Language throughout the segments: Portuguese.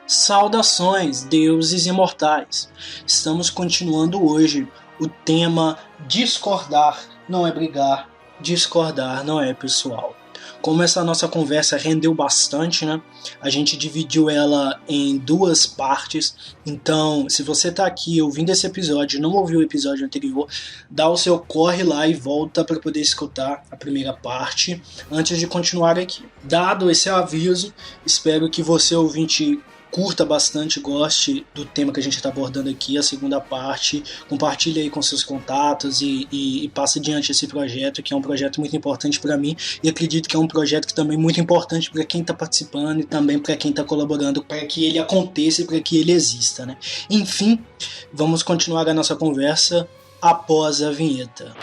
Saudações, deuses imortais! Estamos continuando hoje o tema discordar não é brigar, discordar não é pessoal. Como essa nossa conversa rendeu bastante, né? A gente dividiu ela em duas partes. Então, se você está aqui ouvindo esse episódio e não ouviu o episódio anterior, dá o seu corre lá e volta para poder escutar a primeira parte antes de continuar aqui. Dado esse aviso, espero que você, ouvinte, curta bastante, goste do tema que a gente está abordando aqui, a segunda parte. Compartilhe aí com seus contatos e passe adiante esse projeto, que é um projeto muito importante para mim e acredito que é um projeto que também é muito importante para quem está participando e também para quem está colaborando para que ele aconteça e para que ele exista, né? Enfim, vamos continuar a nossa conversa após a vinheta.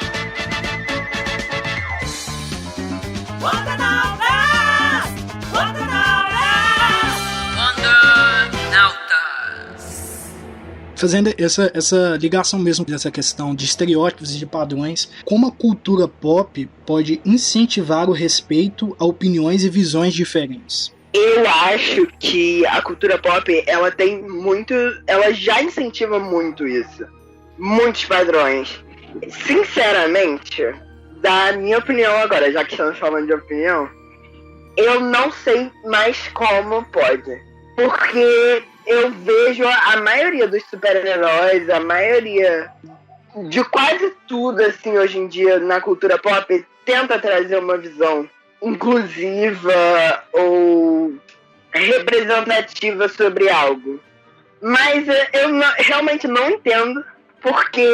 Fazendo essa ligação mesmo dessa questão de estereótipos e de padrões, como a cultura pop pode incentivar o respeito a opiniões e visões diferentes? Eu acho que a cultura pop, ela já incentiva muito isso. Muitos padrões. Sinceramente, da minha opinião agora, já que estamos falando de opinião, eu não sei mais como pode. Porque eu vejo a maioria dos super-heróis, a maioria de quase tudo, assim, hoje em dia, na cultura pop, tenta trazer uma visão inclusiva ou representativa sobre algo. Mas eu realmente não entendo porque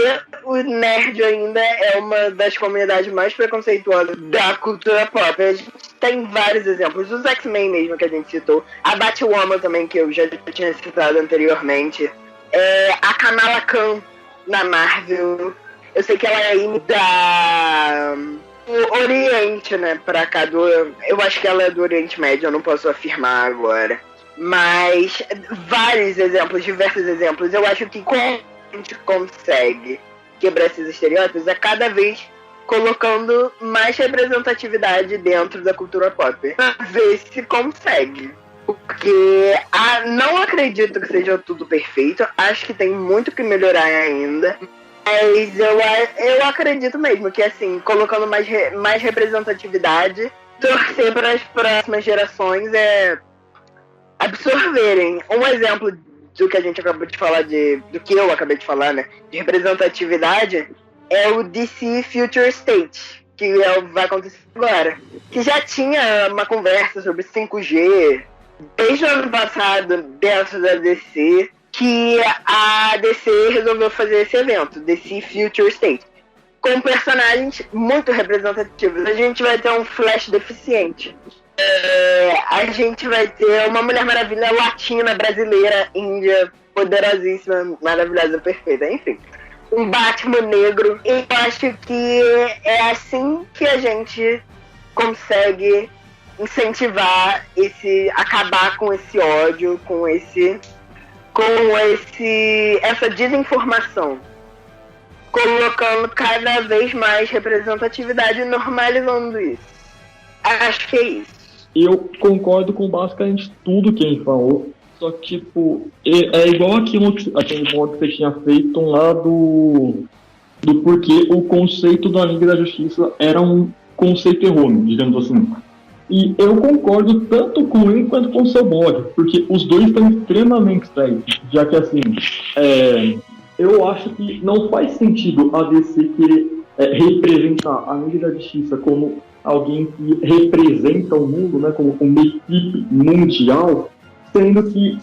o nerd ainda é uma das comunidades mais preconceituosas da cultura pop. A gente tem vários exemplos, os X-Men mesmo que a gente citou, a Batwoman também, que eu já tinha citado anteriormente, a Kamala Khan na Marvel. Eu sei que ela é da Oriente, né, pra cá eu acho que ela é do Oriente Médio, eu não posso afirmar agora. Mas vários exemplos, diversos exemplos. Eu acho que a gente consegue quebrar esses estereótipos a cada vez colocando mais representatividade dentro da cultura pop. Pra ver se consegue. Porque não acredito que seja tudo perfeito. Acho que tem muito que melhorar ainda. Mas eu acredito mesmo que, assim, colocando mais representatividade, torcer para as próximas gerações absorverem. Um exemplo do que a gente acabou de falar, do que eu acabei de falar, né, de representatividade, é o DC Future State, que vai acontecer agora. Que já tinha uma conversa sobre 5G desde o ano passado dentro da DC, que a DC resolveu fazer esse evento, DC Future State, com personagens muito representativos. A gente vai ter um Flash deficiente. A gente vai ter uma Mulher Maravilha latina, brasileira, índia, poderosíssima, maravilhosa, perfeita, enfim. Um Batman negro. Eu acho que é assim que a gente consegue incentivar acabar com esse ódio, com essa desinformação, colocando cada vez mais representatividade e normalizando isso. Acho que é isso. Eu concordo com basicamente tudo que ele falou, só que, tipo, é igual aquele modo que você tinha feito lá do porquê o conceito da Liga da Justiça era um conceito errôneo, digamos assim. E eu concordo tanto com ele quanto com o seu blog, porque os dois estão extremamente certos, já que, assim, eu acho que não faz sentido a DC querer representar a Liga da Justiça como alguém que representa o mundo, né, como uma equipe mundial, sendo que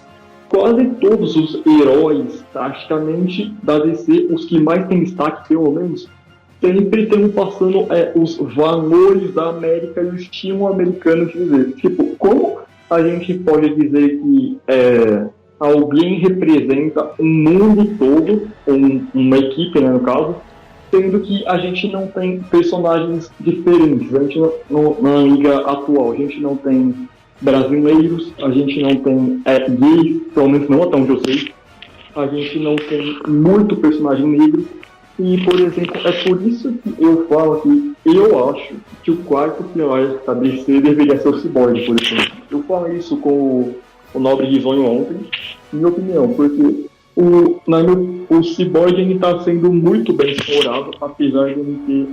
quase todos os heróis, praticamente, da DC, os que mais têm destaque, pelo menos, sempre estão passando os valores da América e o estilo americano de viver. Tipo, como a gente pode dizer que alguém representa um mundo todo, uma equipe, né, no caso, sendo que a gente não tem personagens diferentes. A gente na liga atual, a gente não tem brasileiros, a gente não tem gays, pelo menos não até onde eu sei, a gente não tem muito personagem negro, e, por exemplo, é por isso que eu falo que eu acho que o quarto pilar da DC deveria ser o Cyborg, por exemplo. Eu falo isso com o Nobre Risonho ontem, minha opinião, porque o Cyborg está sendo muito bem explorado, apesar de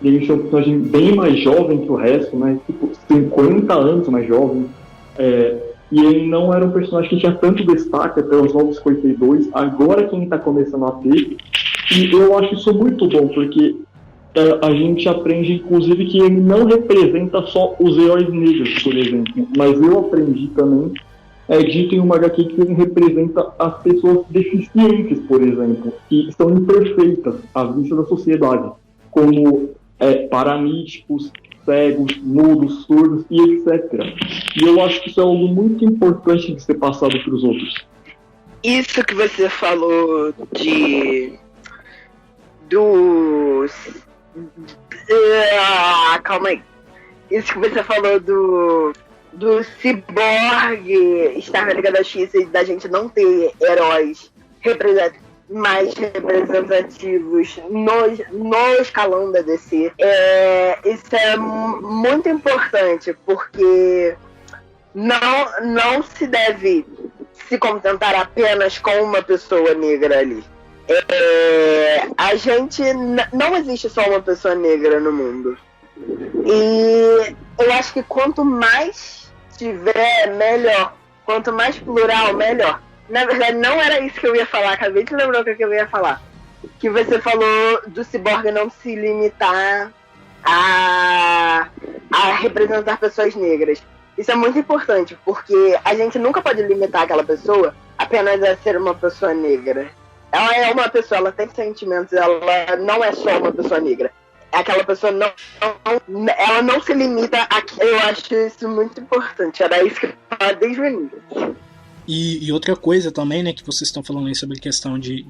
ele ser um personagem bem mais jovem que o resto, né? Tipo, 50 anos mais jovem. E ele não era um personagem que tinha tanto destaque até os Novos 52, agora que ele está começando a ter. E eu acho isso muito bom, porque a gente aprende, inclusive, que ele não representa só os heróis negros, por exemplo, mas eu aprendi também, dito em uma HQ, que ele representa as pessoas deficientes, por exemplo, que são imperfeitas à vista da sociedade, como paralíticos, cegos, mudos, surdos e etc. E eu acho que isso é algo muito importante de ser passado para os outros. Isso que você falou calma aí. Isso que você falou do Cyborg estar na Liga da Justiça e da gente não ter heróis mais representativos no escalão da DC. Isso é muito importante, porque não se deve se contentar apenas com uma pessoa negra ali. A gente não existe só uma pessoa negra no mundo, e eu acho que quanto mais tiver, melhor. Quanto mais plural, melhor. Na verdade, não era isso que eu ia falar. Acabei de lembrar o que eu ia falar. Que você falou do Cyborg não se limitar a representar pessoas negras. Isso é muito importante, porque a gente nunca pode limitar aquela pessoa apenas a ser uma pessoa negra. Ela é uma pessoa, ela tem sentimentos, ela não é só uma pessoa negra. Aquela pessoa ela não se limita a... Eu acho isso muito importante. Era isso que eu falava desde o início. E outra coisa também, né, que vocês estão falando aí sobre a questão de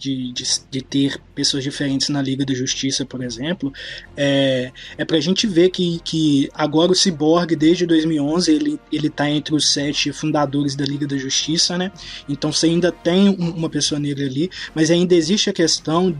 ter pessoas diferentes na Liga da Justiça, por exemplo, é pra gente ver que agora o Cyborg, desde 2011, ele tá entre os 7 fundadores da Liga da Justiça, né, então você ainda tem uma pessoa negra ali, mas ainda existe a questão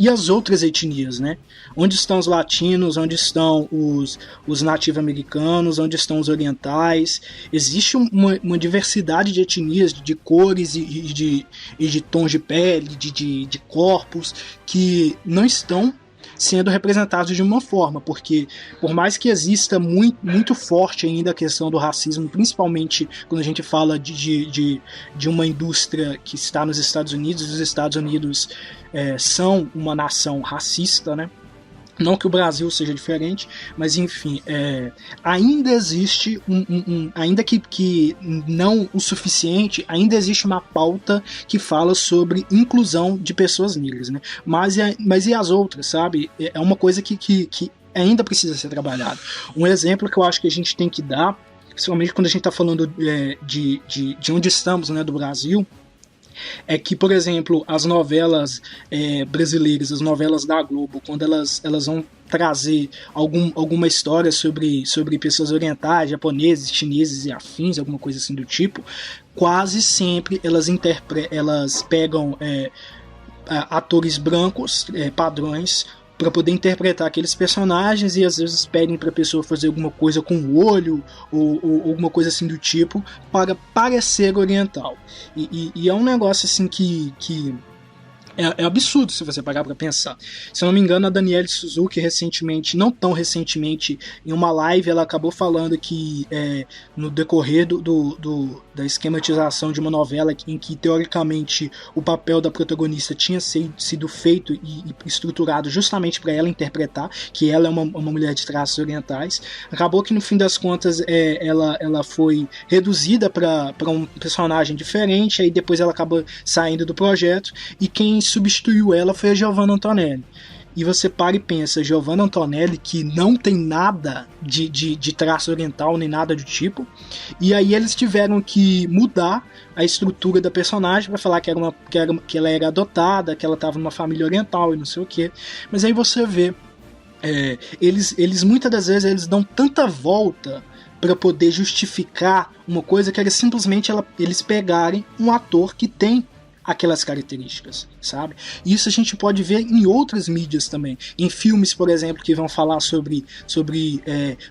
e as outras etnias, né? Onde estão os latinos, onde estão os nativo-americanos, onde estão os orientais? Existe uma diversidade de etnias, de cores e de tons de pele, de corpos, que não estão sendo representados de uma forma, porque por mais que exista muito forte ainda a questão do racismo, principalmente quando a gente fala de uma indústria que está nos Estados Unidos, os Estados Unidos são uma nação racista, né? Não que o Brasil seja diferente, mas enfim, ainda existe ainda que não o suficiente, ainda existe uma pauta que fala sobre inclusão de pessoas negras, né? Mas e as outras, sabe? É uma coisa que ainda precisa ser trabalhada. Um exemplo que eu acho que a gente tem que dar, principalmente quando a gente está falando de onde estamos, né, do Brasil, é que, por exemplo, as novelas brasileiras, as novelas da Globo, quando elas vão trazer alguma história sobre pessoas orientais, japoneses, chineses e afins, alguma coisa assim do tipo, quase sempre elas pegam atores brancos, padrões, para poder interpretar aqueles personagens, e às vezes pedem para a pessoa fazer alguma coisa com o olho ou alguma coisa assim do tipo para parecer oriental, e é um negócio assim que é absurdo se você parar para pensar. Se eu não me engano, a Danielle Suzuki recentemente, não tão recentemente, em uma live ela acabou falando que no decorrer da esquematização de uma novela em que teoricamente o papel da protagonista tinha sido feito e estruturado justamente para ela interpretar, que ela é uma mulher de traços orientais, acabou que no fim das contas ela foi reduzida para um personagem diferente, aí depois ela acabou saindo do projeto, e quem substituiu ela foi a Giovanna Antonelli. E você para e pensa, Giovanna Antonelli, que não tem nada de traço oriental, nem nada do tipo, e aí eles tiveram que mudar a estrutura da personagem para falar que ela era adotada, que ela estava numa família oriental e não sei o que. Mas aí você vê, eles muitas das vezes eles dão tanta volta para poder justificar uma coisa que era simplesmente eles pegarem um ator que tem aquelas características, sabe? Isso a gente pode ver em outras mídias também, em filmes, por exemplo, que vão falar sobre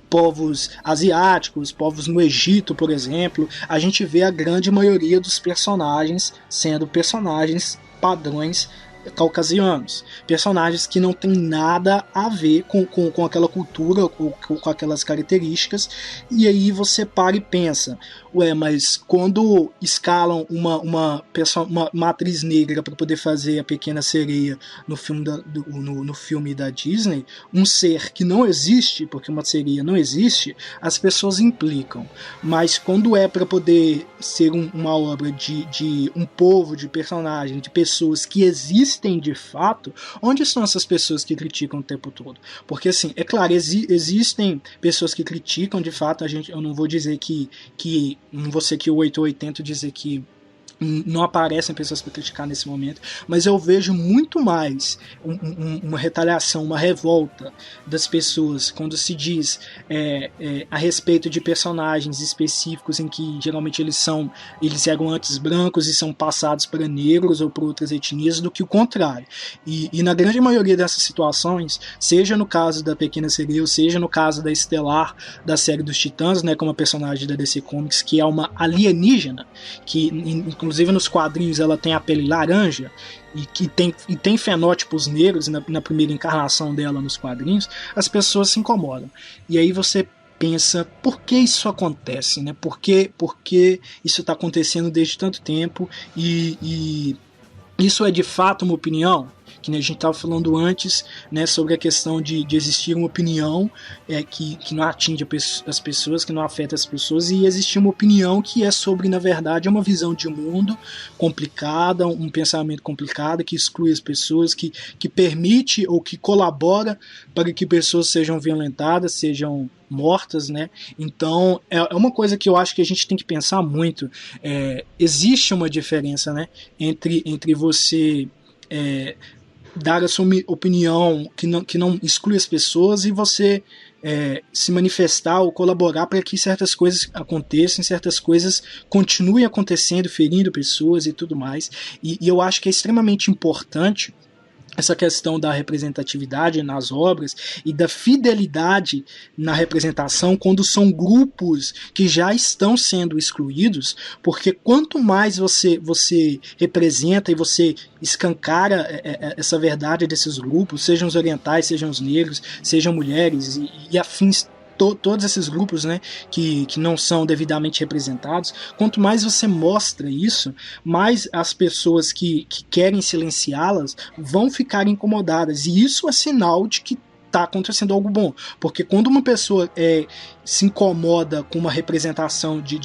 povos asiáticos, povos no Egito, por exemplo. A gente vê a grande maioria dos personagens sendo personagens padrões caucasianos, personagens que não tem nada a ver com aquela cultura, com aquelas características, e aí você para e pensa, mas quando escalam uma atriz negra para poder fazer a Pequena Sereia no filme da Disney, um ser que não existe, porque uma sereia não existe, as pessoas implicam, mas quando é para poder ser uma obra de um povo, de personagem, de pessoas que existem de fato, onde estão essas pessoas que criticam o tempo todo? Porque assim, é claro, existem pessoas que criticam de fato, eu não vou dizer que não vou ser que o 880 dizer que não aparecem pessoas para criticar nesse momento, mas eu vejo muito mais uma retaliação, uma revolta das pessoas quando se diz a respeito de personagens específicos em que geralmente eles eram antes brancos e são passados para negros ou para outras etnias, do que o contrário. E na grande maioria dessas situações, seja no caso da Pequena Sereia, ou seja no caso da Estelar da série dos Titãs, né, como a personagem da DC Comics, que é uma alienígena, que inclusive nos quadrinhos ela tem a pele laranja e tem fenótipos negros na primeira encarnação dela nos quadrinhos, as pessoas se incomodam. E aí você pensa, por que isso acontece? Né? Por que isso está acontecendo desde tanto tempo? E isso é de fato uma opinião? Que a gente estava falando antes, né, sobre a questão de existir uma opinião que não atinge as pessoas, que não afeta as pessoas, e existir uma opinião que é sobre, na verdade, uma visão de mundo complicada, um pensamento complicado, que exclui as pessoas, que permite ou que colabora para que pessoas sejam violentadas, sejam mortas, né? Então é uma coisa que eu acho que a gente tem que pensar muito. Existe uma diferença, né, entre você dar a sua opinião que não exclui as pessoas e você se manifestar ou colaborar para que certas coisas aconteçam, certas coisas continuem acontecendo, ferindo pessoas e tudo mais. E eu acho que é extremamente importante essa questão da representatividade nas obras e da fidelidade na representação quando são grupos que já estão sendo excluídos, porque quanto mais você representa e você escancara essa verdade desses grupos, sejam os orientais, sejam os negros, sejam mulheres e afins, todos esses grupos, né, que não são devidamente representados, quanto mais você mostra isso, mais as pessoas que querem silenciá-las vão ficar incomodadas, e isso é sinal de que está acontecendo algo bom, porque quando uma pessoa se incomoda com uma representação de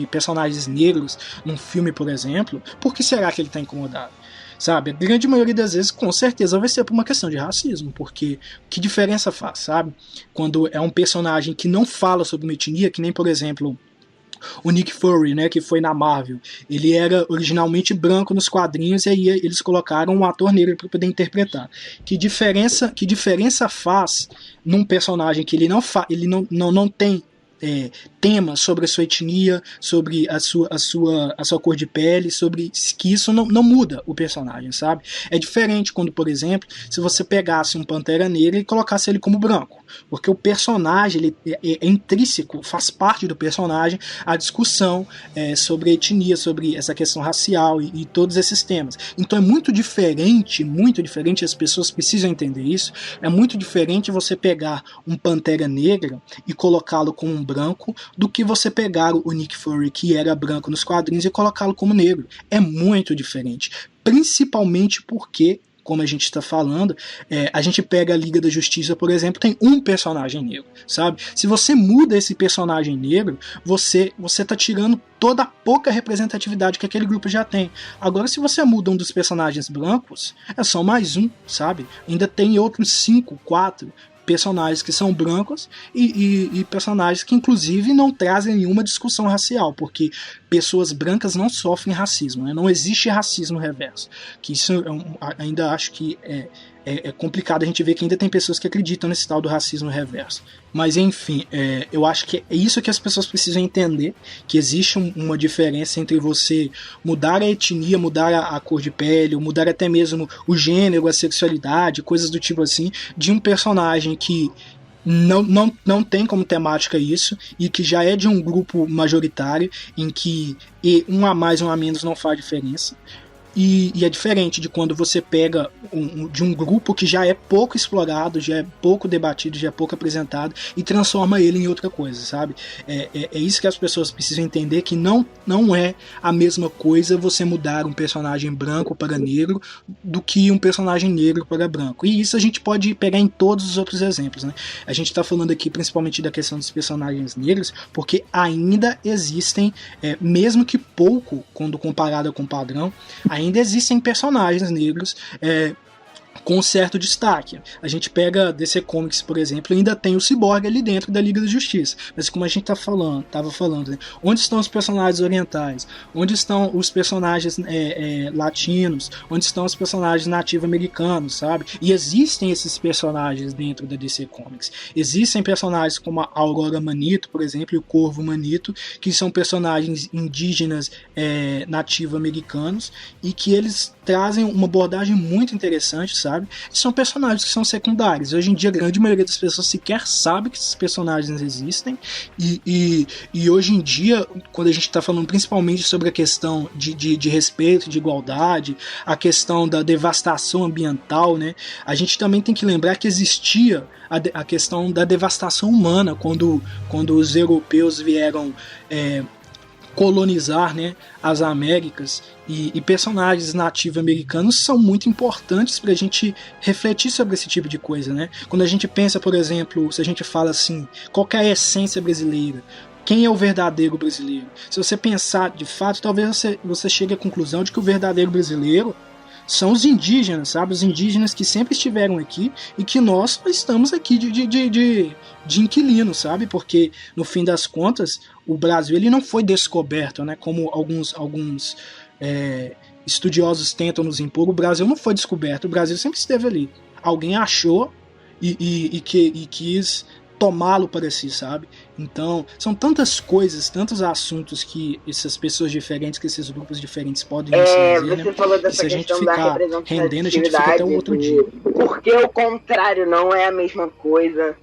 personagens negros num filme, por exemplo, por que será que ele está incomodado? Sabe, a grande maioria das vezes, com certeza, vai ser por uma questão de racismo, porque que diferença faz, sabe? Quando é um personagem que não fala sobre uma etnia, que nem, por exemplo, o Nick Fury, né, que foi na Marvel, ele era originalmente branco nos quadrinhos, e aí eles colocaram um ator negro para poder interpretar. Que diferença faz num personagem que ele não tem temas sobre a sua etnia, sobre a sua cor de pele, sobre que isso não muda o personagem, sabe? É diferente quando, por exemplo, se você pegasse um Pantera Negra e colocasse ele como branco, porque o personagem ele é intrínseco, faz parte do personagem a discussão sobre a etnia, sobre essa questão racial e todos esses temas. Então é muito diferente, as pessoas precisam entender isso, é muito diferente você pegar um Pantera Negra e colocá-lo como um branco do que você pegar o Nick Fury, que era branco nos quadrinhos, e colocá-lo como negro. É muito diferente. Principalmente porque, como a gente está falando, a gente pega a Liga da Justiça, por exemplo, tem um personagem negro, sabe? Se você muda esse personagem negro, você está tirando toda a pouca representatividade que aquele grupo já tem. Agora, se você muda um dos personagens brancos, é só mais um, sabe? Ainda tem outros 5, 4 personagens que são brancos e personagens que inclusive não trazem nenhuma discussão racial, porque pessoas brancas não sofrem racismo, né? Não existe racismo reverso, que isso ainda acho que é complicado a gente ver que ainda tem pessoas que acreditam nesse tal do racismo reverso. Mas enfim, eu acho que é isso que as pessoas precisam entender, que existe uma diferença entre você mudar a etnia, mudar a cor de pele, ou mudar até mesmo o gênero, a sexualidade, coisas do tipo assim, de um personagem que não tem como temática isso, e que já é de um grupo majoritário, em que um a mais, um a menos não faz diferença. E é diferente de quando você pega de um grupo que já é pouco explorado, já é pouco debatido, já é pouco apresentado, e transforma ele em outra coisa, sabe? É isso que as pessoas precisam entender, que não é a mesma coisa você mudar um personagem branco para negro do que um personagem negro para branco. E isso a gente pode pegar em todos os outros exemplos, né? A gente está falando aqui principalmente da questão dos personagens negros, porque ainda existem, mesmo que pouco, quando comparado com o padrão, ainda existem personagens negros com certo destaque. A gente pega DC Comics, por exemplo, ainda tem o Cyborg ali dentro da Liga da Justiça. Mas como a gente estava falando, né? Onde estão os personagens orientais? Onde estão os personagens latinos? Onde estão os personagens nativo-americanos, sabe? E existem esses personagens dentro da DC Comics. Existem personagens como a Aurora Manito, por exemplo, e o Corvo Manito, que são personagens indígenas nativo-americanos, e que eles trazem uma abordagem muito interessante, sabe? São personagens que são secundários. Hoje em dia a grande maioria das pessoas sequer sabe que esses personagens existem, e hoje em dia, quando a gente está falando principalmente sobre a questão de respeito, de igualdade, a questão da devastação ambiental, né? A gente também tem que lembrar que existia a questão da devastação humana quando os europeus vieram colonizar, né, as Américas, e personagens nativo-americanos são muito importantes para a gente refletir sobre esse tipo de coisa, né? Quando a gente pensa, por exemplo, se a gente fala assim, qual que é a essência brasileira? Quem é o verdadeiro brasileiro? Se você pensar de fato, talvez você chegue à conclusão de que o verdadeiro brasileiro são os indígenas, sabe? Os indígenas que sempre estiveram aqui e que nós estamos aqui de inquilino, sabe? Porque, no fim das contas, o Brasil ele não foi descoberto, né? Como alguns estudiosos tentam nos impor. O Brasil não foi descoberto, o Brasil sempre esteve ali. Alguém achou e quis tomá-lo para si, sabe? Então, são tantas coisas, tantos assuntos que essas pessoas diferentes, que esses grupos diferentes podem nos dizer, você, né? Falou dessa e se a gente questão ficar rendendo, a gente fica até o outro dia. Porque o contrário não é a mesma coisa.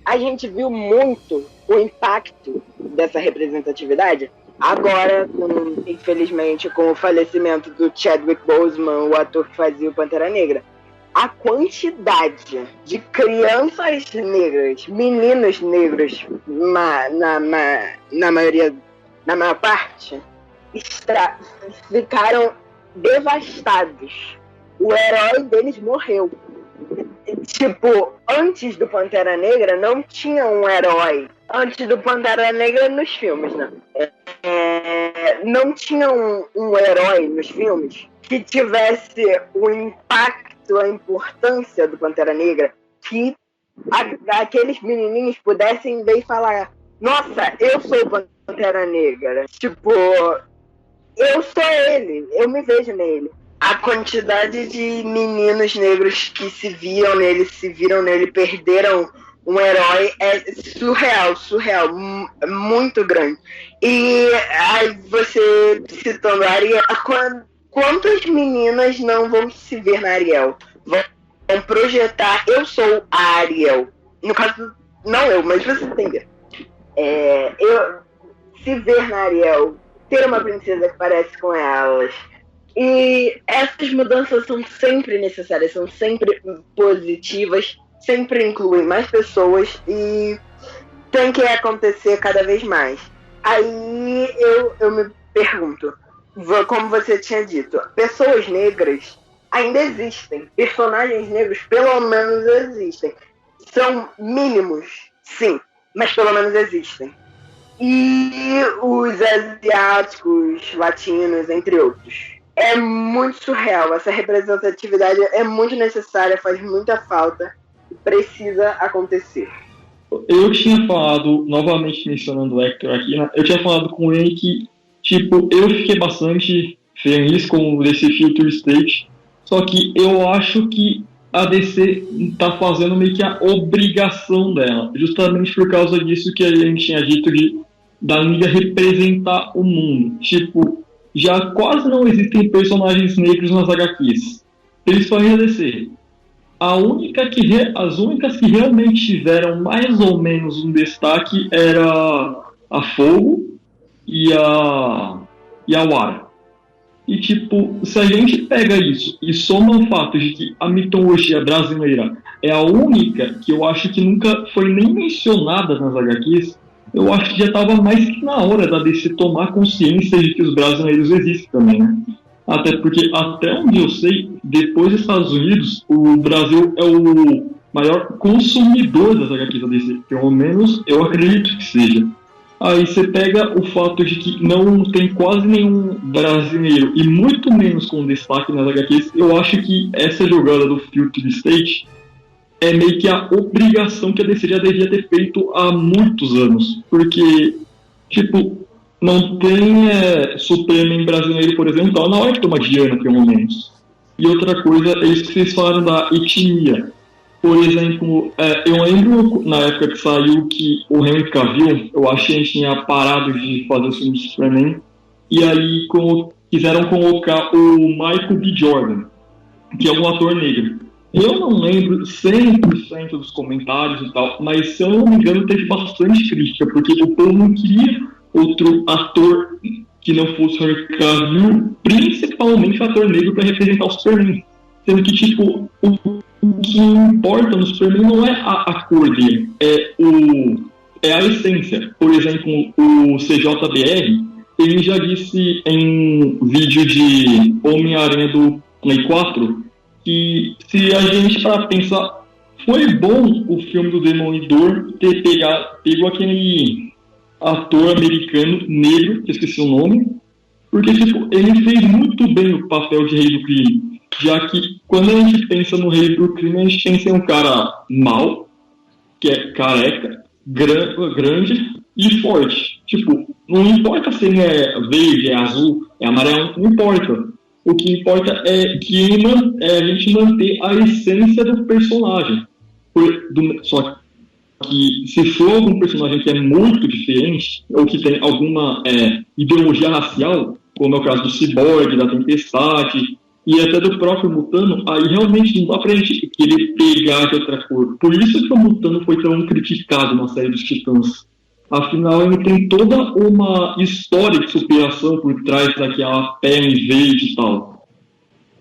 A gente viu muito o impacto dessa representatividade agora, infelizmente, com o falecimento do Chadwick Boseman, o ator que fazia o Pantera Negra. A quantidade de crianças negras, meninos negros, na maior parte, ficaram devastados. O herói deles morreu. Tipo, antes do Pantera Negra não tinha um herói. Antes do Pantera Negra nos filmes, né? Não tinha um herói nos filmes que tivesse o impacto, a importância do Pantera Negra, que aqueles menininhos pudessem ver e falar: nossa, eu sou o Pantera Negra. Tipo, eu sou ele, eu me vejo nele. A quantidade de meninos negros que se viram nele, perderam um herói é surreal, muito grande. E aí você citando a Ariel, quantas meninas não vão se ver na Ariel? Vão projetar, eu sou a Ariel. No caso, não eu, mas você entender. Se ver na Ariel, ter uma princesa que parece com elas. E essas mudanças são sempre necessárias, são sempre positivas, sempre incluem mais pessoas e tem que acontecer cada vez mais. Aí eu me pergunto, como você tinha dito, pessoas negras ainda existem, personagens negros pelo menos existem. São mínimos, sim, mas pelo menos existem. E os asiáticos, latinos, entre outros. É muito surreal, essa representatividade é muito necessária, faz muita falta, precisa acontecer. Eu tinha falado, novamente mencionando o Hector aqui, né? Eu tinha falado com ele que, tipo, eu fiquei bastante feliz com esse Future State, Só que eu acho que a DC tá fazendo meio que a obrigação dela, justamente por causa disso que a gente tinha dito da Liga representar o mundo. Tipo, já quase não existem personagens negros nas HQs, principalmente a DC. As únicas que realmente tiveram mais ou menos um destaque era a Fogo e a Wara. E tipo, se a gente pega isso e soma o fato de que a mitologia brasileira é a única que eu acho que nunca foi nem mencionada nas HQs, eu acho que já estava mais que na hora da DC tomar consciência de que os brasileiros existem também, né? Até porque, até onde eu sei, depois dos Estados Unidos, o Brasil é o maior consumidor das HQs da DC. Pelo menos eu acredito que seja. Aí você pega o fato de que não tem quase nenhum brasileiro, e muito menos com destaque nas HQs, eu acho que essa jogada do Future State é meio que a obrigação que a DC já devia ter feito há muitos anos. Porque, tipo, não tem Superman brasileiro, por exemplo, tá na hora de tomar Diana, pelo menos. E outra coisa é isso que vocês falaram da etnia. Por exemplo, eu lembro na época que saiu que o Henry Cavill, eu acho que a gente tinha parado de fazer o filme de Superman, e aí quiseram colocar o Michael B. Jordan, que é um ator negro. Eu não lembro 100% dos comentários e tal, mas se eu não me engano teve bastante crítica, porque o povo não queria outro ator que não fosse o Henry Cavill, principalmente o ator negro para representar o Superman. Sendo que, tipo, o que importa no Superman não é a cor dele, é a essência. Por exemplo, o CJBR, ele já disse em vídeo de Homem-Aranha do Play 4 que se a gente para pensar, foi bom o filme do Demolidor ter pego aquele ator americano negro, que eu esqueci o nome, porque tipo, ele fez muito bem o papel de Rei do Crime. Já que quando a gente pensa no Rei do Crime, a gente pensa em um cara mau, que é careca, grande e forte. Tipo, não importa se ele é verde, é azul, é amarelo, não importa. O que importa é que a gente manter a essência do personagem. Só que se for algum personagem que é muito diferente, ou que tem alguma ideologia racial, como é o caso do Cyborg, da Tempestade, e até do próprio Mutano, aí realmente não dá pra gente querer pegar de outra cor. Por isso que o Mutano foi tão criticado na série dos Titãs. Afinal, ele tem toda uma história de superação por trás daquela pele verde e tal.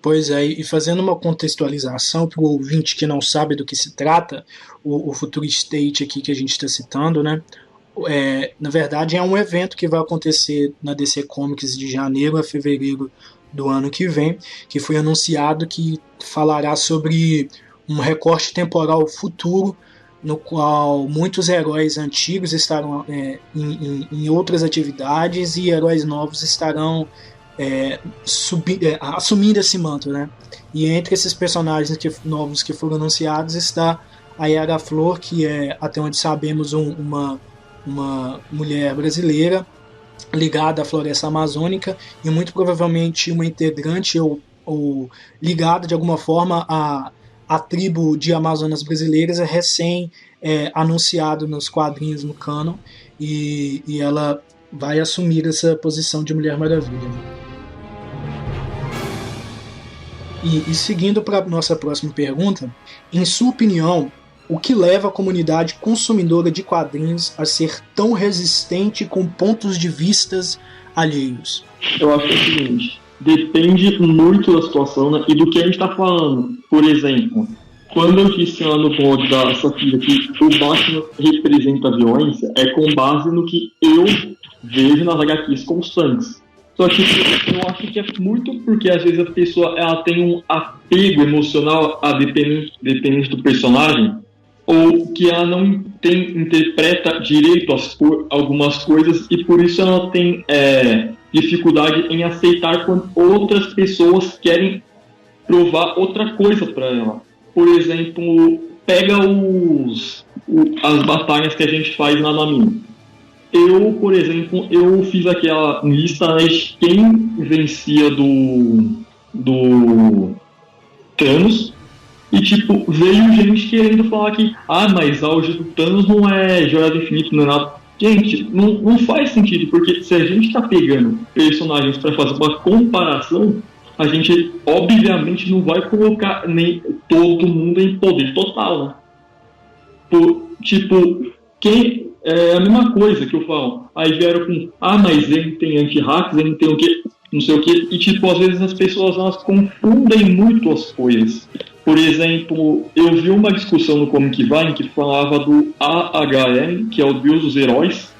Pois é, e fazendo uma contextualização para o ouvinte que não sabe do que se trata, o Future State aqui que a gente está citando, né? Na verdade é um evento que vai acontecer na DC Comics de janeiro a fevereiro do ano que vem, que foi anunciado que falará sobre um recorte temporal futuro no qual muitos heróis antigos estarão em outras atividades e heróis novos estarão assumindo esse manto, né? E entre esses personagens novos que foram anunciados está a Yara Flor, que é, até onde sabemos, uma mulher brasileira ligada à floresta amazônica e muito provavelmente uma integrante ou ligada de alguma forma à tribo de Amazonas brasileiras, anunciado nos quadrinhos no canon, e ela vai assumir essa posição de Mulher Maravilha. E seguindo para a nossa próxima pergunta, em sua opinião, o que leva a comunidade consumidora de quadrinhos a ser tão resistente com pontos de vistas alheios? Eu acho que é o seguinte, depende muito da situação, né, e do que a gente está falando. Por exemplo, quando eu disse lá no blog da Sofia que o Batman representa a violência, é com base no que eu vejo nas HQs constantes. Só que eu acho que é muito porque às vezes a pessoa ela tem um apego emocional dependente do personagem, ou que ela não interpreta direito algumas coisas e por isso ela tem dificuldade em aceitar quando outras pessoas querem provar outra coisa para ela. Por exemplo, pega as batalhas que a gente faz na Namin. Por exemplo, eu fiz aquela lista de quem vencia Thanos, e tipo, veio gente querendo falar que mas a auge do Thanos não é Joia do Infinito, não é nada. Gente, não faz sentido, porque se a gente tá pegando personagens para fazer uma comparação, a gente obviamente não vai colocar nem todo mundo em poder total, né? Tipo, quem é a mesma coisa que eu falo. Aí vieram com, mas ele tem anti-hacks, ele tem o quê? Não sei o quê. E tipo, às vezes as pessoas elas confundem muito as coisas. Por exemplo, eu vi uma discussão no Comic Vine que falava do AHL, que é o Deus dos Heróis,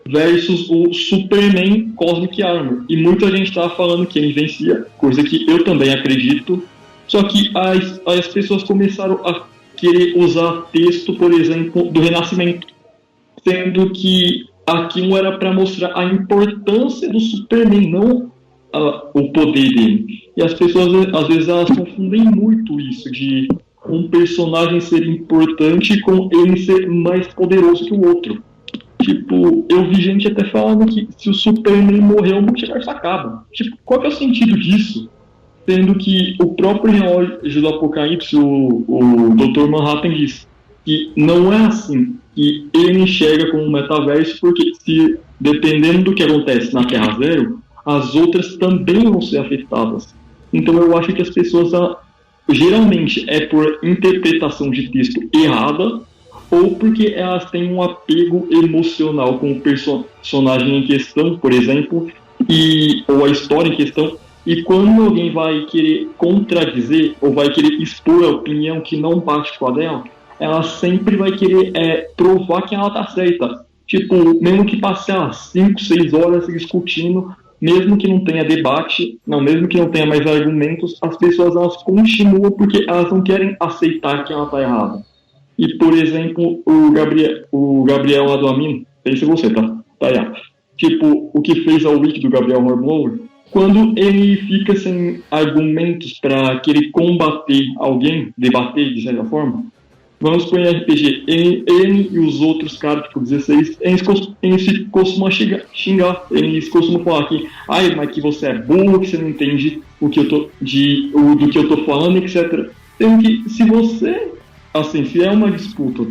versus o Superman Cosmic Armor. E muita gente estava falando que ele vencia, coisa que eu também acredito. Só que as pessoas começaram a querer usar texto, por exemplo, do Renascimento, sendo que aquilo era para mostrar a importância do Superman, não o poder dele. E as pessoas, às vezes, elas confundem muito isso, de um personagem ser importante com ele ser mais poderoso que o outro. Tipo, eu vi gente até falando que se o Superman morrer, o multiverso acaba. Tipo, qual que é o sentido disso? Sendo que o próprio relógio do Apocalipse, o Dr. Manhattan diz que não é assim, que ele enxerga como um metaverso, porque se, dependendo do que acontece na Terra Zero, as outras também vão ser afetadas. Então eu acho que as pessoas, geralmente, é por interpretação de texto errada, ou porque elas têm um apego emocional com o personagem em questão, por exemplo, ou a história em questão, e quando alguém vai querer contradizer ou vai querer expor a opinião que não bate com a dela, ela sempre vai querer provar que ela tá certa. Tipo, mesmo que passe 5, 6 horas discutindo, mesmo que não tenha debate, mesmo que não tenha mais argumentos, as pessoas elas continuam porque elas não querem aceitar que ela tá errada. E, por exemplo, o Gabriel lá do Amin, pense você, tá aí. Tipo, o que fez a wiki do Gabriel Hornblower, quando ele fica sem argumentos para querer combater alguém, debater de certa forma, vamos supor em RPG, ele e os outros caras, tipo 16, eles costumam xingar, eles costumam falar que, mas que você é burro, que você não entende do que eu tô falando, etc. Sendo que se você, assim, se é uma disputa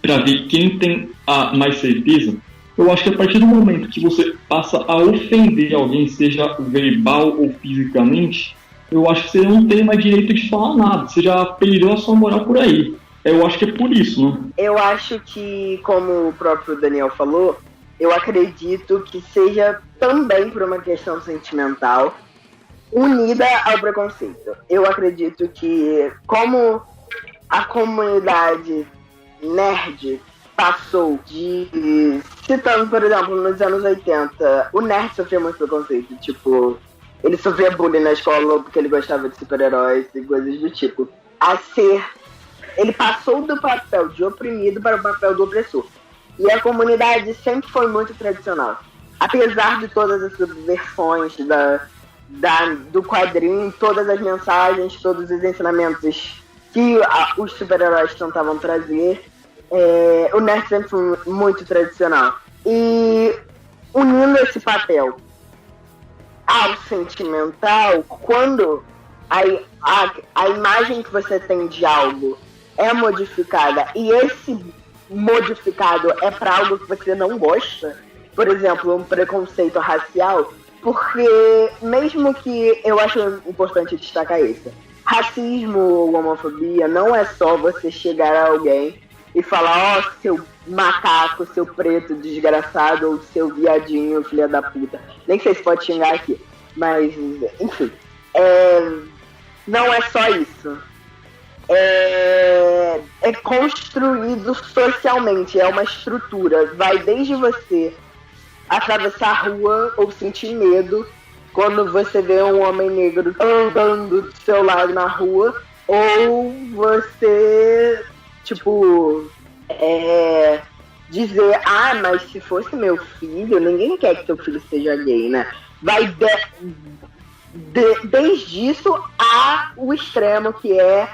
para ver quem tem a mais certeza, eu acho que a partir do momento que você passa a ofender alguém, seja verbal ou fisicamente, eu acho que você não tem mais direito de falar nada, você já perdeu a sua moral por aí. Eu acho que é por isso, né? Eu acho que, como o próprio Daniel falou, eu acredito que seja também por uma questão sentimental unida ao preconceito. Eu acredito que, como a comunidade nerd passou de... Citando, por exemplo, nos anos 80, o nerd sofria muito preconceito. Tipo, ele sofria bullying na escola porque ele gostava de super-heróis e coisas do tipo. Ele passou do papel de oprimido para o papel do opressor. E a comunidade sempre foi muito tradicional. Apesar de todas as subversões do quadrinho, todas as mensagens, todos os ensinamentos que os super-heróis tentavam trazer, o nerd sempre foi muito tradicional. E unindo esse papel ao sentimental, quando a imagem que você tem de algo é modificada e esse modificado é para algo que você não gosta, por exemplo, um preconceito racial, porque mesmo que eu acho importante destacar isso, racismo ou homofobia não é só você chegar a alguém e falar, seu macaco, seu preto desgraçado, ou seu viadinho, filha da puta. Nem sei se pode xingar aqui, mas enfim, não é só isso. É construído socialmente, é uma estrutura. Vai desde você atravessar a rua ou sentir medo quando você vê um homem negro andando do seu lado na rua, ou você, tipo, dizer, mas se fosse meu filho, ninguém quer que seu filho seja gay, né? Vai desde isso ao extremo que é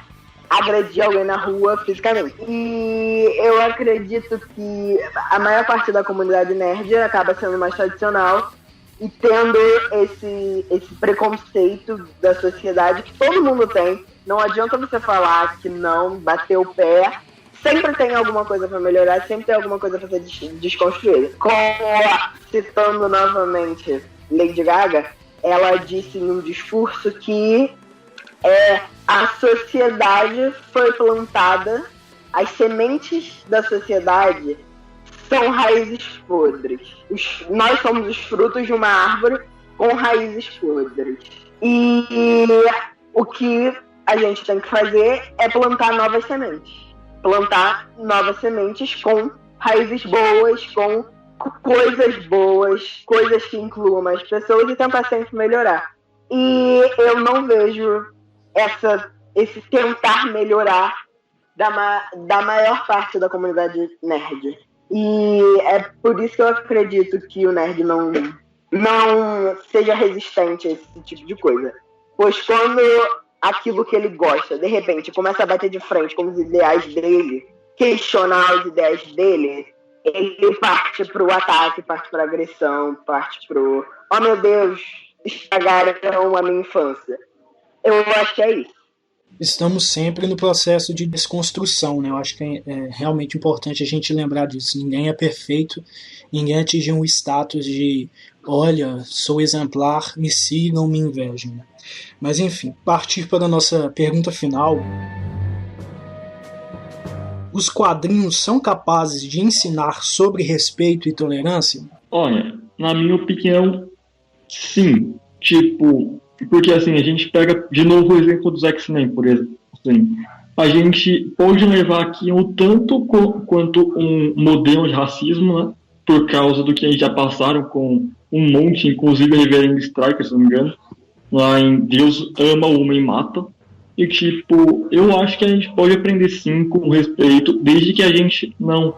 agredir alguém na rua fisicamente. E eu acredito que a maior parte da comunidade nerd acaba sendo mais tradicional e tendo esse preconceito da sociedade que todo mundo tem. Não adianta você falar que não, bater o pé. Sempre tem alguma coisa para melhorar, sempre tem alguma coisa para ser desconstruída. Citando novamente Lady Gaga, ela disse em um discurso que a sociedade foi plantada, as sementes da sociedade são raízes podres. Nós somos os frutos de uma árvore com raízes podres. E o que a gente tem que fazer é plantar novas sementes. Plantar novas sementes com raízes boas, com coisas boas, coisas que incluam mais pessoas e tentar sempre melhorar. E eu não vejo esse tentar melhorar da maior parte da comunidade nerd. E é por isso que eu acredito que o nerd não seja resistente a esse tipo de coisa. Pois quando aquilo que ele gosta, de repente, começa a bater de frente com os ideais dele, questionar os ideais dele, ele parte pro ataque, parte pra agressão, parte pro oh meu Deus, estragaram a minha infância. Eu acho que é isso. Estamos sempre no processo de desconstrução, né? Eu acho que é realmente importante a gente lembrar disso. Ninguém é perfeito, ninguém atingiu um status de olha, sou exemplar, me sigam, me invejem. Mas enfim, partir para a nossa pergunta final. Os quadrinhos são capazes de ensinar sobre respeito e tolerância? Olha, na minha opinião, sim. Tipo, porque assim, a gente pega de novo o exemplo dos X-Men, por exemplo. Assim, a gente pode levar aqui um tanto quanto um modelo de racismo, né? Por causa do que eles já passaram com um monte, inclusive a Reverend Striker, se não me engano, lá em Deus ama, o homem mata. E tipo, eu acho que a gente pode aprender sim com respeito, desde que a gente não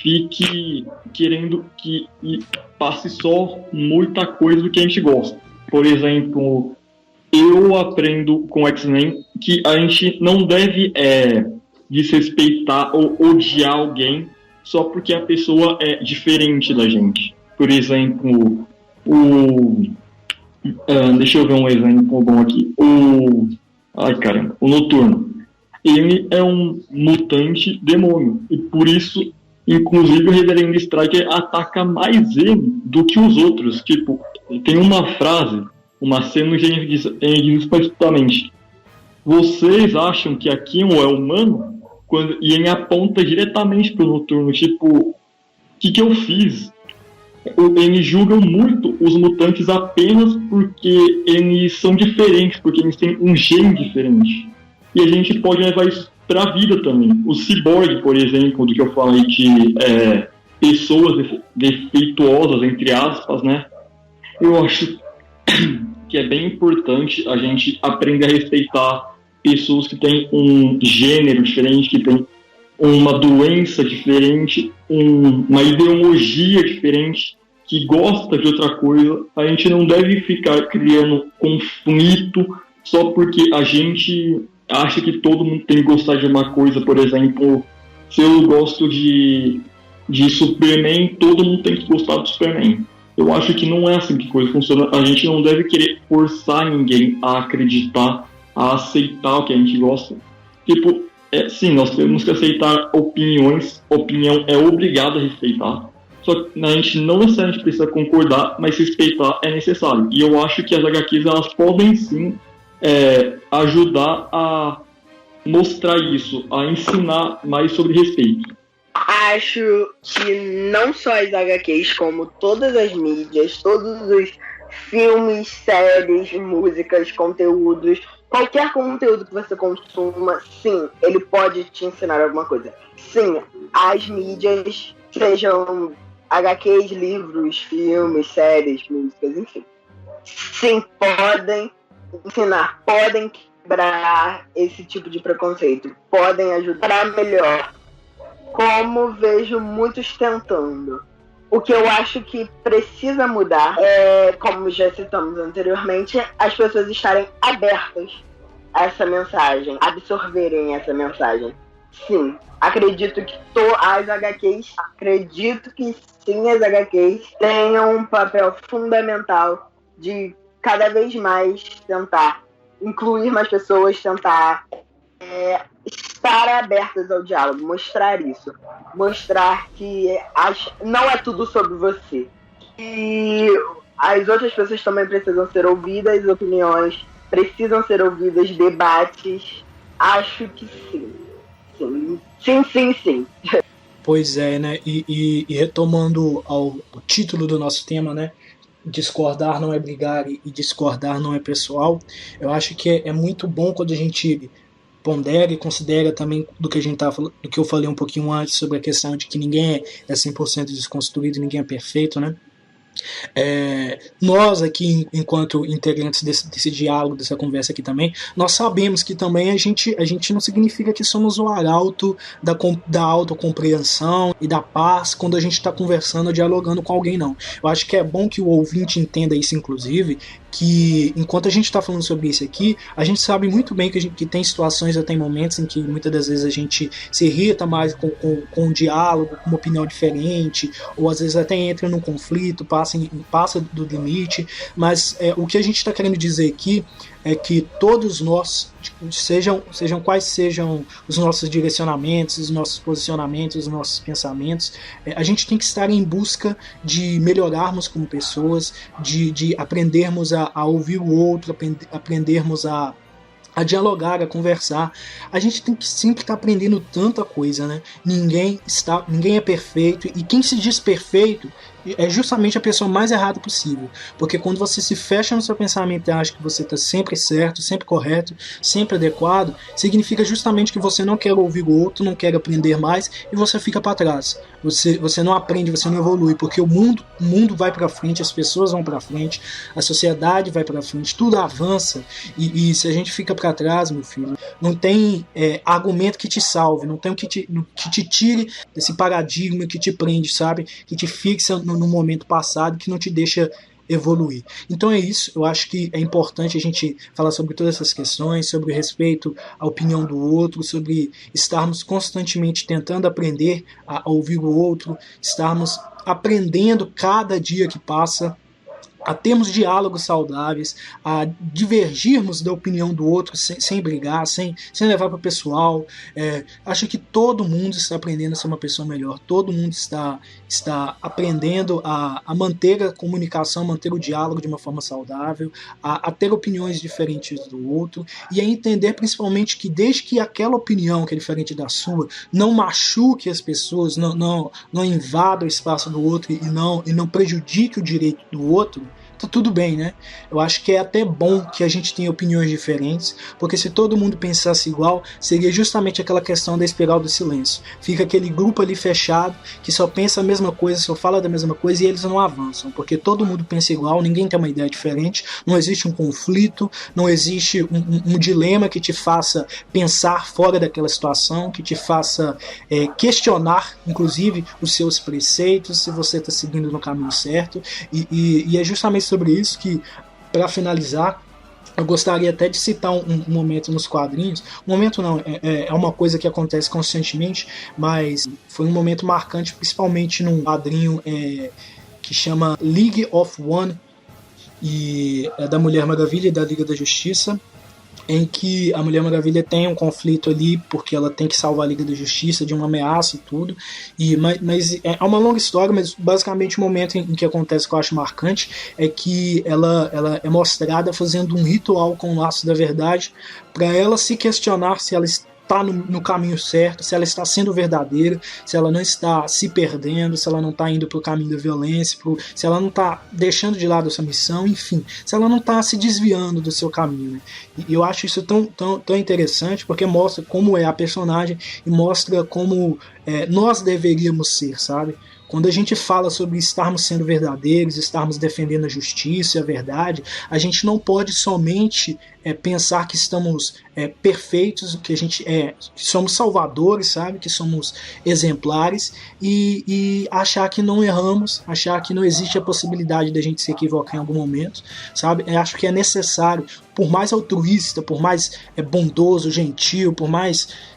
fique querendo que passe só muita coisa do que a gente gosta. Por exemplo, eu aprendo com X-Men que a gente não deve desrespeitar ou odiar alguém só porque a pessoa é diferente da gente. Por exemplo, deixa eu ver um exemplo bom aqui. O Noturno. Ele é um mutante demônio. E por isso, inclusive, o Reverend Striker ataca mais ele do que os outros. Tipo, tem uma frase, uma cena que ele diz explicitamente: vocês acham que aquilo é humano? E ele aponta diretamente pro Noturno. Tipo, o que eu fiz? Eles julgam muito os mutantes apenas porque eles são diferentes, porque eles têm um gene diferente. E a gente pode levar isso para a vida também. O Cyborg, por exemplo, do que eu falei de pessoas defeituosas, entre aspas, né? Eu acho que é bem importante a gente aprender a respeitar pessoas que têm um gênero diferente, que têm uma doença diferente, uma ideologia diferente, que gosta de outra coisa. A gente não deve ficar criando conflito só porque a gente acha que todo mundo tem que gostar de uma coisa. Por exemplo, se eu gosto de Superman, todo mundo tem que gostar do Superman. Eu acho que não é assim que a coisa funciona. A gente não deve querer forçar ninguém a acreditar, a aceitar o que a gente gosta. Tipo, sim, nós temos que aceitar opiniões. Opinião é obrigado a respeitar. Só que a gente não necessariamente precisa concordar, mas respeitar é necessário. E eu acho que as HQs elas podem sim ajudar a mostrar isso, a ensinar mais sobre respeito. Acho que não só as HQs, como todas as mídias, todos os filmes, séries, músicas, conteúdos, qualquer conteúdo que você consuma, sim, ele pode te ensinar alguma coisa. Sim, as mídias, sejam HQs, livros, filmes, séries, músicas, enfim. Sim, podem ensinar, podem quebrar esse tipo de preconceito, podem ajudar a melhor. Como vejo muitos tentando. O que eu acho que precisa mudar é, como já citamos anteriormente, as pessoas estarem abertas a essa mensagem, absorverem essa mensagem. sim. Acredito que as HQs tenham um papel fundamental de cada vez mais tentar incluir mais pessoas, tentar estar abertas ao diálogo, mostrar isso. Mostrar que não é tudo sobre você. E as outras pessoas também precisam ser ouvidas, opiniões precisam ser ouvidas, debates. Acho que sim. Sim. Pois é, né? E retomando ao título do nosso tema, né? Discordar não é brigar e discordar não é pessoal. Eu acho que é muito bom quando a gente pondera e considera também do que a gente do que eu falei um pouquinho antes sobre a questão de que ninguém é 100% desconstruído, ninguém é perfeito, né? Nós aqui, enquanto integrantes desse diálogo, dessa conversa aqui também, nós sabemos que também a gente não significa que somos o arauto da autocompreensão e da paz quando a gente está conversando ou dialogando com alguém, não. Eu acho que é bom que o ouvinte entenda isso, inclusive, que enquanto a gente está falando sobre isso aqui, a gente sabe muito bem que tem situações, tem momentos em que muitas das vezes a gente se irrita mais com um diálogo, com uma opinião diferente, ou às vezes até entra num conflito, passa do limite, mas o que a gente está querendo dizer aqui é que todos nós, sejam quais sejam os nossos direcionamentos, os nossos posicionamentos, os nossos pensamentos, a gente tem que estar em busca de melhorarmos como pessoas, de aprendermos a ouvir o outro, aprendermos a dialogar, a conversar. A gente tem que sempre estar aprendendo tanta coisa, né? Ninguém é perfeito, e quem se diz perfeito é justamente a pessoa mais errada possível, porque quando você se fecha no seu pensamento e acha que você está sempre certo, sempre correto, sempre adequado, significa justamente que você não quer ouvir o outro, não quer aprender mais, e você fica para trás. Você não aprende, você não evolui, porque o mundo vai para frente, as pessoas vão para frente, a sociedade vai para frente, tudo avança, e se a gente fica para trás, meu filho, não tem argumento que te salve, não tem o que te tire desse paradigma que te prende, sabe? Que te fixa no momento passado, que não te deixa evoluir. Então é isso, eu acho que é importante a gente falar sobre todas essas questões, sobre respeito à opinião do outro, sobre estarmos constantemente tentando aprender a ouvir o outro, estarmos aprendendo cada dia que passa, a termos diálogos saudáveis, a divergirmos da opinião do outro sem brigar, sem levar para o pessoal. Acho que todo mundo está aprendendo a ser uma pessoa melhor, todo mundo está aprendendo a manter a comunicação, manter o diálogo de uma forma saudável, a ter opiniões diferentes do outro, e a entender principalmente que desde que aquela opinião que é diferente da sua não machuque as pessoas, não invada o espaço do outro e não prejudique o direito do outro, tá tudo bem, né? Eu acho que é até bom que a gente tenha opiniões diferentes, porque se todo mundo pensasse igual, seria justamente aquela questão da espiral do silêncio. Fica aquele grupo ali fechado, que só pensa a mesma coisa, só fala da mesma coisa, e eles não avançam, porque todo mundo pensa igual, ninguém tem uma ideia diferente, não existe um conflito, não existe um dilema que te faça pensar fora daquela situação, que te faça questionar, inclusive, os seus preceitos, se você está seguindo no caminho certo, e é justamente sobre isso que, para finalizar, eu gostaria até de citar um momento nos quadrinhos. Um momento não, é uma coisa que acontece constantemente, mas foi um momento marcante, principalmente num quadrinho que chama League of One, e é da Mulher Maravilha e da Liga da Justiça, em que a Mulher Maravilha tem um conflito ali, porque ela tem que salvar a Liga da Justiça de uma ameaça e tudo, mas é uma longa história, mas basicamente o momento em que acontece, que eu acho marcante, é que ela é mostrada fazendo um ritual com o laço da verdade, para ela se questionar se ela está no caminho certo, se ela está sendo verdadeira, se ela não está se perdendo, se ela não está indo para o caminho da violência, se ela não está deixando de lado essa missão, enfim, se ela não está se desviando do seu caminho, né? E eu acho isso tão interessante, porque mostra como é a personagem e mostra como nós deveríamos ser, sabe? Quando a gente fala sobre estarmos sendo verdadeiros, estarmos defendendo a justiça e a verdade, a gente não pode somente pensar que estamos perfeitos, que que somos salvadores, sabe? Que somos exemplares, e achar que não erramos, achar que não existe a possibilidade da gente se equivocar em algum momento, sabe? Eu acho que é necessário por mais altruísta, por mais bondoso, gentil, por mais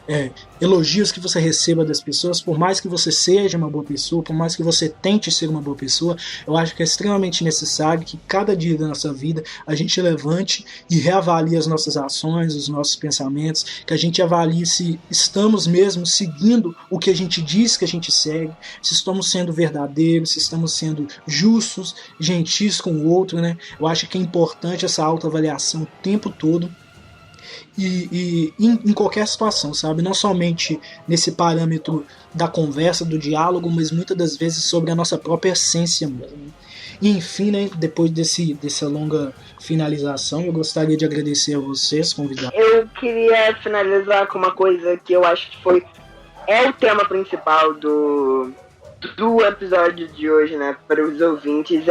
elogios que você receba das pessoas, por mais que você seja uma boa pessoa, por mais que você tente ser uma boa pessoa, eu acho que é extremamente necessário que cada dia da nossa vida a gente levante e reavalie as nossas ações, os nossos pensamentos, que a gente avalie se estamos mesmo seguindo o que a gente diz que a gente segue, se estamos sendo verdadeiros, se estamos sendo justos, gentis com o outro, né? Eu acho que é importante essa autoavaliação o tempo todo e em qualquer situação, sabe? Não somente nesse parâmetro da conversa, do diálogo, mas muitas das vezes sobre a nossa própria essência mesmo. E enfim, né, depois dessa longa finalização, eu gostaria de agradecer a vocês, convidados. Eu queria finalizar com uma coisa que eu acho que é o tema principal do episódio de hoje, né, para os ouvintes.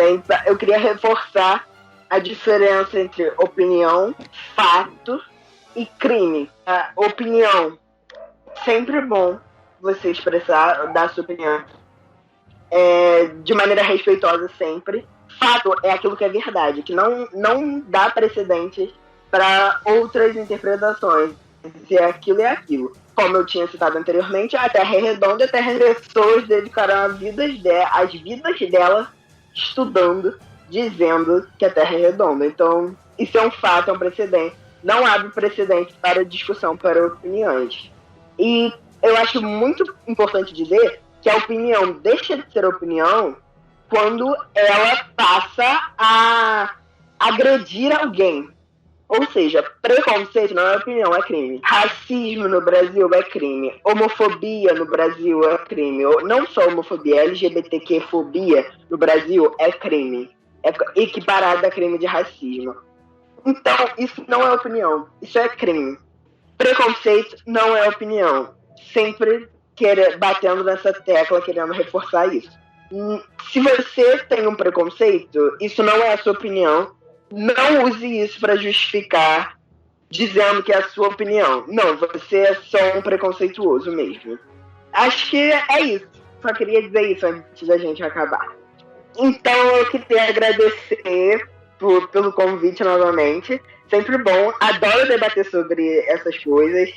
Eu queria reforçar a diferença entre opinião, fato e crime. A opinião, sempre é bom você expressar, dar sua opinião de maneira respeitosa sempre. Fato é aquilo que é verdade, que não dá precedentes para outras interpretações. Se aquilo é aquilo. Como eu tinha citado anteriormente, a Terra é redonda, a Terra é pessoas dedicaram as vidas delas estudando, dizendo que a Terra é redonda. Então, isso é um fato, é um precedente. Não abre precedente para discussão, para opiniões. E eu acho muito importante dizer que a opinião deixa de ser opinião quando ela passa a agredir alguém. Ou seja, preconceito não é opinião, é crime. Racismo no Brasil é crime. Homofobia no Brasil é crime. Não só homofobia, LGBTQ-fobia no Brasil é crime. É equiparado a crime de racismo. Então, isso não é opinião. Isso é crime. Preconceito não é opinião. Sempre batendo nessa tecla, querendo reforçar isso. Se você tem um preconceito, isso não é a sua opinião. Não use isso para justificar dizendo que é a sua opinião. Não, você é só um preconceituoso mesmo. Acho que é isso. Só queria dizer isso antes da gente acabar. Então eu queria agradecer pelo convite novamente. Sempre bom. Adoro debater sobre essas coisas.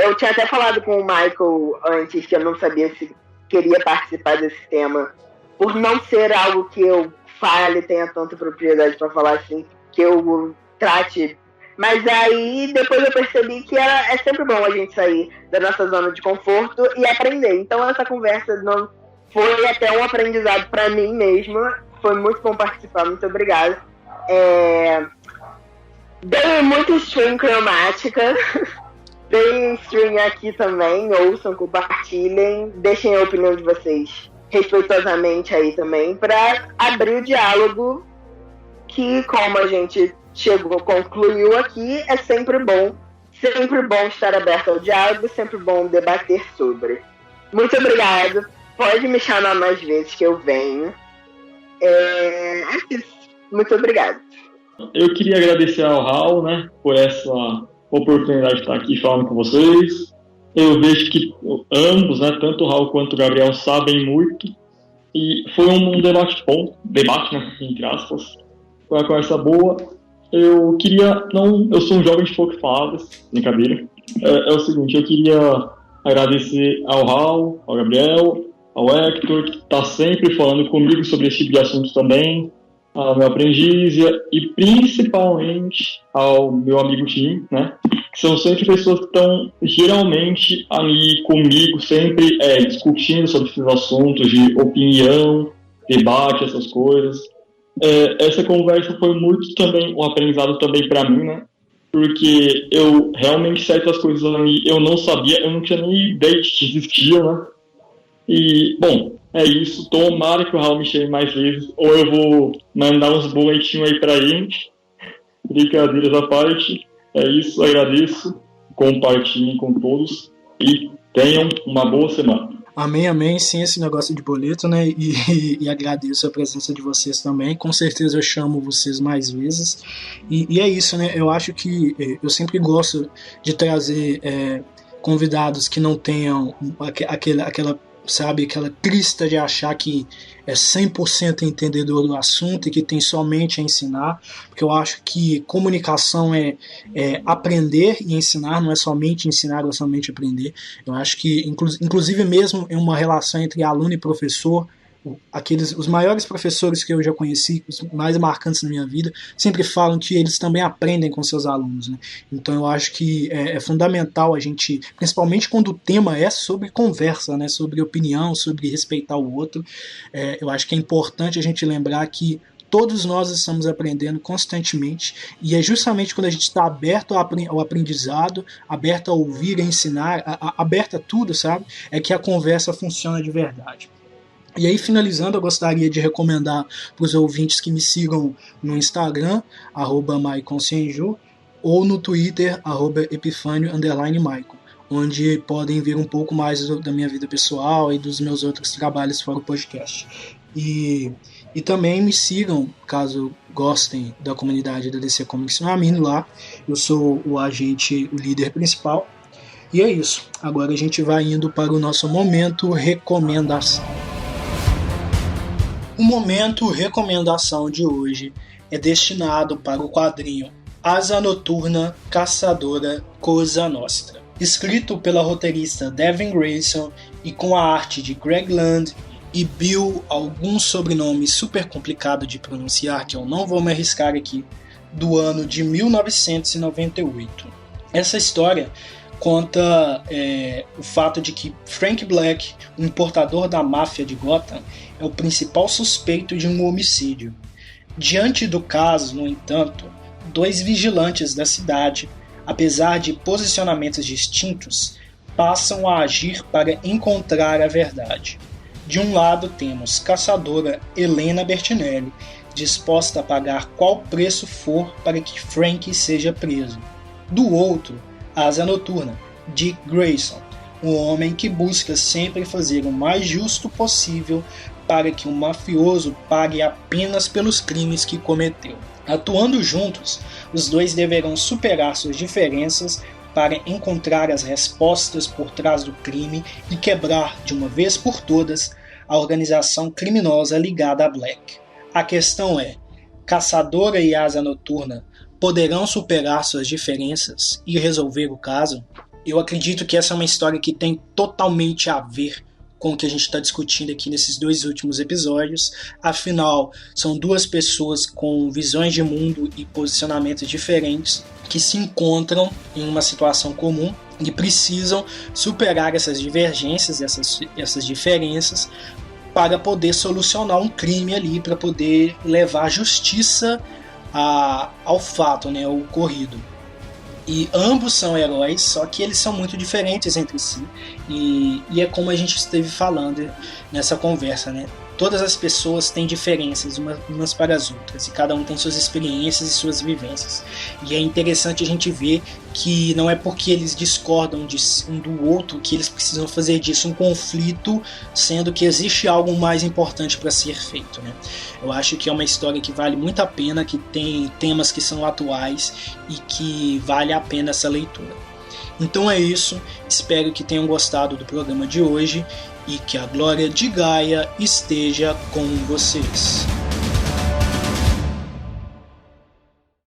Eu tinha até falado com o Michael antes que eu não sabia se queria participar desse tema. Por não ser algo que eu fale, tenha tanta propriedade para falar assim, que eu trate. Mas aí depois eu percebi que é sempre bom a gente sair da nossa zona de conforto e aprender. Então essa conversa não foi até um aprendizado para mim mesma. Foi muito bom participar, muito obrigada. Dei muito stream cromática. Deem stream aqui também, ouçam, compartilhem, deixem a opinião de vocês respeitosamente aí também, para abrir o diálogo que, como a gente concluiu aqui, é sempre bom estar aberto ao diálogo, sempre bom debater sobre. Muito obrigado, pode me chamar mais vezes que eu venho. É isso, muito obrigado. Eu queria agradecer ao Raul, né, por essa oportunidade de estar aqui falando com vocês. Eu vejo que ambos, né, tanto o Raul quanto o Gabriel, sabem muito. E foi um debate bom, né, entre aspas. Foi uma conversa boa. Eu sou um jovem de poucas palavras, brincadeira. É o seguinte, eu queria agradecer ao Raul, ao Gabriel, ao Hector, que está sempre falando comigo sobre esse tipo de assuntos também, ao meu aprendiz e principalmente ao meu amigo Tim, né? Que são sempre pessoas que estão geralmente ali comigo, sempre discutindo sobre esses assuntos de opinião, debate, essas coisas. Essa conversa foi muito também um aprendizado também para mim, né? Porque eu realmente certas coisas ali eu não sabia, eu não tinha nem ideia de que existiam, né? E, bom, é isso. Tomara que o Raul me chame mais vezes, ou eu vou mandar uns boletinhos aí pra gente. Brincadeiras à parte. É isso, agradeço. Compartilhem com todos e tenham uma boa semana. Amém, sim, esse negócio de boleto, né, e agradeço a presença de vocês também, com certeza eu chamo vocês mais vezes, e é isso, né, eu acho que eu sempre gosto de trazer convidados que não tenham aquela sabe, aquela crista de achar que é 100% entendedor do assunto e que tem somente a ensinar, porque eu acho que comunicação é aprender e ensinar, não é somente ensinar ou somente aprender. Eu acho que, inclusive mesmo em uma relação entre aluno e professor, os maiores professores que eu já conheci, os mais marcantes na minha vida, sempre falam que eles também aprendem com seus alunos, né? Então eu acho que é fundamental a gente, principalmente quando o tema é sobre conversa, né? Sobre opinião, sobre respeitar o outro, eu acho que é importante a gente lembrar que todos nós estamos aprendendo constantemente, e é justamente quando a gente está aberto ao aprendizado, aberto a ouvir, a ensinar, aberto a tudo, sabe? É que a conversa funciona de verdade. E aí, finalizando, eu gostaria de recomendar para os ouvintes que me sigam no Instagram, @maiconsenju, ou no Twitter, @epifanio_maicon, onde podem ver um pouco mais da minha vida pessoal e dos meus outros trabalhos fora o podcast. E também me sigam, caso gostem da comunidade da DC Comics no Amino lá. Eu sou o líder principal. E é isso. Agora a gente vai indo para o nosso momento recomendação. O momento recomendação de hoje é destinado para o quadrinho Asa Noturna Caçadora Cosa Nostra, escrito pela roteirista Devin Grayson e com a arte de Greg Land e Bill, algum sobrenome super complicado de pronunciar que eu não vou me arriscar aqui, do ano de 1998. Essa história conta o fato de que Frank Black, um importador da máfia de Gotham, é o principal suspeito de um homicídio. Diante do caso, no entanto, 2 vigilantes da cidade, apesar de posicionamentos distintos, passam a agir para encontrar a verdade. De um lado temos caçadora Helena Bertinelli, disposta a pagar qual preço for para que Frank seja preso. Do outro, Asa Noturna, Dick Grayson, um homem que busca sempre fazer o mais justo possível para que um mafioso pague apenas pelos crimes que cometeu. Atuando juntos, os dois deverão superar suas diferenças para encontrar as respostas por trás do crime e quebrar, de uma vez por todas, a organização criminosa ligada a Black. A questão é, Caçadora e Asa Noturna poderão superar suas diferenças e resolver o caso? Eu acredito que essa é uma história que tem totalmente a ver com o que a gente está discutindo aqui nesses 2 últimos episódios. Afinal, são 2 pessoas com visões de mundo e posicionamentos diferentes que se encontram em uma situação comum e precisam superar essas divergências, essas diferenças, para poder solucionar um crime ali, para poder levar a justiça ao fato, né, ao ocorrido. E ambos são heróis, só que eles são muito diferentes entre si. E é como a gente esteve falando nessa conversa, né? Todas as pessoas têm diferenças umas para as outras, e cada um tem suas experiências e suas vivências. E é interessante a gente ver que não é porque eles discordam um do outro que eles precisam fazer disso um conflito, sendo que existe algo mais importante para ser feito, né? Eu acho que é uma história que vale muito a pena, que tem temas que são atuais e que vale a pena essa leitura. Então é isso, espero que tenham gostado do programa de hoje e que a glória de Gaia esteja com vocês.